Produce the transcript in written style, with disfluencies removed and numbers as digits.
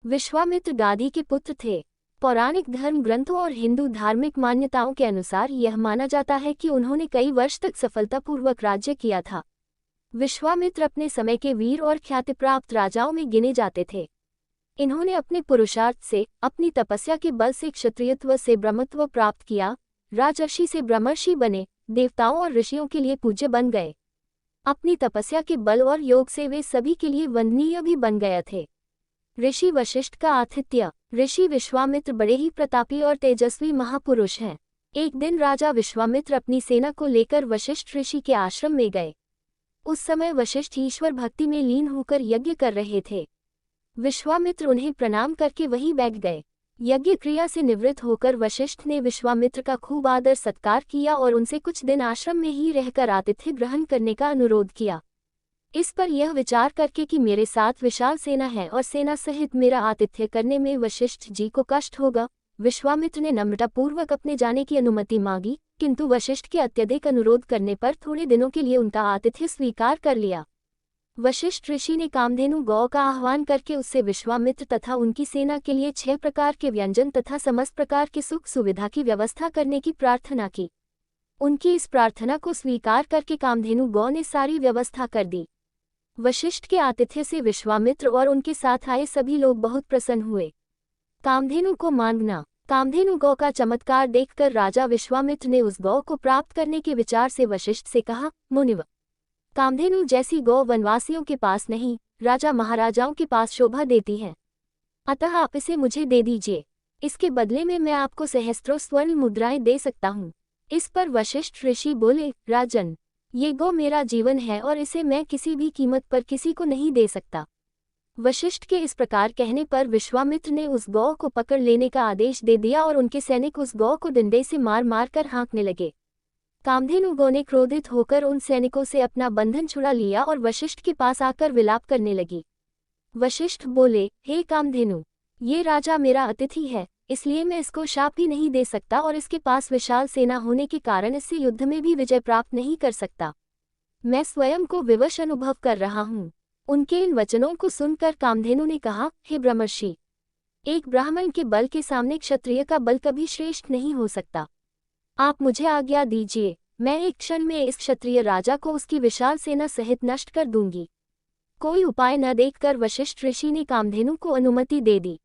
विश्वामित्र गादी के पुत्र थे। पौराणिक धर्म ग्रंथों और हिंदू धार्मिक मान्यताओं के अनुसार यह माना जाता है कि उन्होंने कई वर्ष तक सफलतापूर्वक राज्य किया था। विश्वामित्र अपने समय के वीर और ख्यातिप्राप्त राजाओं में गिने जाते थे। इन्होंने अपने पुरुषार्थ से, अपनी तपस्या के बल से क्षत्रियत्व से ब्रह्मत्व प्राप्त किया, राजर्षि से ब्रह्मर्षि बने, देवताओं और ऋषियों के लिए पूज्य बन गए। अपनी तपस्या के बल और योग से वे सभी के लिए वंदनीय भी बन गए थे। ऋषि वशिष्ठ का आतिथ्य। ऋषि विश्वामित्र बड़े ही प्रतापी और तेजस्वी महापुरुष हैं। एक दिन राजा विश्वामित्र अपनी सेना को लेकर वशिष्ठ ऋषि के आश्रम में गए। उस समय वशिष्ठ ईश्वर भक्ति में लीन होकर यज्ञ कर रहे थे। विश्वामित्र उन्हें प्रणाम करके वहीं बैठ गए। यज्ञ क्रिया से निवृत्त होकर वशिष्ठ ने विश्वामित्र का खूब आदर सत्कार किया और उनसे कुछ दिन आश्रम में ही रहकर आतिथ्य ग्रहण करने का अनुरोध किया। इस पर यह विचार करके कि मेरे साथ विशाल सेना है और सेना सहित मेरा आतिथ्य करने में वशिष्ठ जी को कष्ट होगा, विश्वामित्र ने नम्रतापूर्वक अपने जाने की अनुमति मांगी, किंतु वशिष्ठ के अत्यधिक अनुरोध करने पर थोड़े दिनों के लिए उनका आतिथ्य स्वीकार कर लिया। वशिष्ठ ऋषि ने कामधेनु गौ का आह्वान करके उससे विश्वामित्र तथा उनकी सेना के लिए 6 प्रकार के व्यंजन तथा समस्त प्रकार के सुख सुविधा की व्यवस्था करने की प्रार्थना की। उनकी इस प्रार्थना को स्वीकार करके कामधेनु गौ ने सारी व्यवस्था कर दी। वशिष्ठ के आतिथ्य से विश्वामित्र और उनके साथ आए सभी लोग बहुत प्रसन्न हुए। कामधेनु को मांगना। कामधेनु गौ का चमत्कार देखकर राजा विश्वामित्र ने उस गौ को प्राप्त करने के विचार से वशिष्ठ से कहा, मुनिव, कामधेनु जैसी गौ वनवासियों के पास नहीं, राजा महाराजाओं के पास शोभा देती है। अतः आप इसे मुझे दे दीजिए। इसके बदले में मैं आपको सहस्त्रों स्वर्ण मुद्राएं दे सकता हूँ। इस पर वशिष्ठ ऋषि बोले, राजन, ये गौ मेरा जीवन है और इसे मैं किसी भी कीमत पर किसी को नहीं दे सकता। वशिष्ठ के इस प्रकार कहने पर विश्वामित्र ने उस गौ को पकड़ लेने का आदेश दे दिया और उनके सैनिक उस गौ को डंडे से मार मार कर हाँकने लगे। कामधेनु गौ ने क्रोधित होकर उन सैनिकों से अपना बंधन छुड़ा लिया और वशिष्ठ के पास आकर विलाप करने लगी। वशिष्ठ बोले, हे कामधेनु, ये राजा मेरा अतिथि है, इसलिए मैं इसको शाप ही नहीं दे सकता और इसके पास विशाल सेना होने के कारण इससे युद्ध में भी विजय प्राप्त नहीं कर सकता। मैं स्वयं को विवश अनुभव कर रहा हूँ। उनके इन वचनों को सुनकर कामधेनु ने कहा, हे ब्रह्मर्षि, एक ब्राह्मण के बल के सामने क्षत्रिय का बल कभी श्रेष्ठ नहीं हो सकता। आप मुझे आज्ञा दीजिए, मैं एक क्षण में इस क्षत्रिय राजा को उसकी विशाल सेना सहित नष्ट कर दूंगी। कोई उपाय न देखकर वशिष्ठ ऋषि ने कामधेनु को अनुमति दे दी।